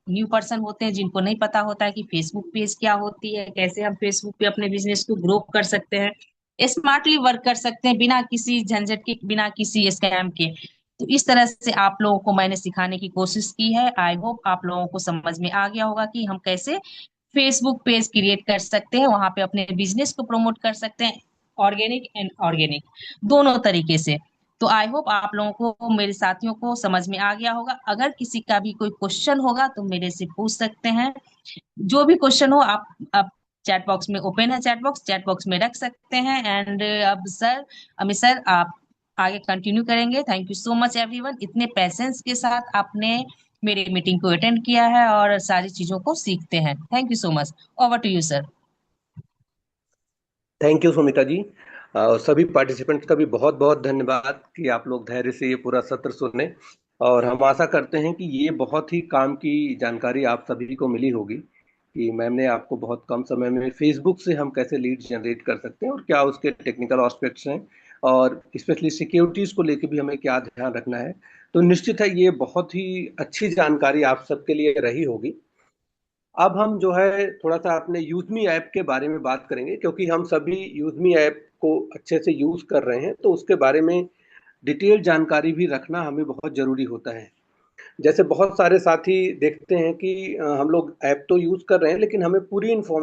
न्यू पर्सन होते हैं जिनको नहीं पता होता है कि फेसबुक पेज क्या होती है, कैसे हम फेसबुक पे अपने बिजनेस को ग्रो कर सकते हैं, स्मार्टली वर्क कर सकते हैं बिना किसी झंझट के, बिना किसी स्कैम के। तो इस तरह से आप लोगों को मैंने सिखाने की कोशिश की है। आई होप आप लोगों को समझ में आ गया होगा कि हम कैसे फेसबुक पेज क्रिएट कर सकते हैं, वहां पे अपने बिजनेस को प्रमोट कर सकते हैं, ऑर्गेनिक एंड ऑर्गेनिक दोनों तरीके से। तो आई होप आप लोगों को, मेरे साथियों को समझ में आ गया होगा। अगर किसी का भी कोई क्वेश्चन होगा तो मेरे से पूछ सकते हैं। जो भी क्वेश्चन हो आप चैट बॉक्स में ओपन है, चैट बॉक्स में रख सकते हैं। एंड अब सर, अमित सर, आप आगे कंटिन्यू करेंगे। Thank you so much everyone, इतने पेशेंस के साथ आपने मेरी मीटिंग को अटेंड किया है और सारी चीजों को सीखते हैं। Thank you so much. Over to you sir. Thank you Sumita ji. और सभी पार्टिसिपेंट्स का भी बहुत बहुत धन्यवाद कि आप लोग धैर्य से ये पूरा सत्र सुने। और हम आशा करते हैं कि ये बहुत ही काम की जानकारी आप सभी को मिली होगी कि मैम ने आपको बहुत कम समय में फेसबुक से हम कैसे लीड जनरेट कर सकते हैं और क्या उसके टेक्निकल एस्पेक्ट्स हैं, और स्पेशली सिक्योरिटीज को लेके भी हमें क्या ध्यान रखना है। तो निश्चित है ये बहुत ही अच्छी जानकारी आप सबके लिए रही होगी। अब हम जो है थोड़ा सा अपने यूजमी ऐप के बारे में बात करेंगे, क्योंकि हम सभी यूजमी ऐप को अच्छे से यूज कर रहे हैं, तो उसके बारे में डिटेल जानकारी भी रखना हमें बहुत जरूरी होता है। जैसे बहुत सारे साथी देखते हैं कि हम लोग ऐप तो यूज कर रहे हैं लेकिन हमें पूरी इन्फॉर्मेशन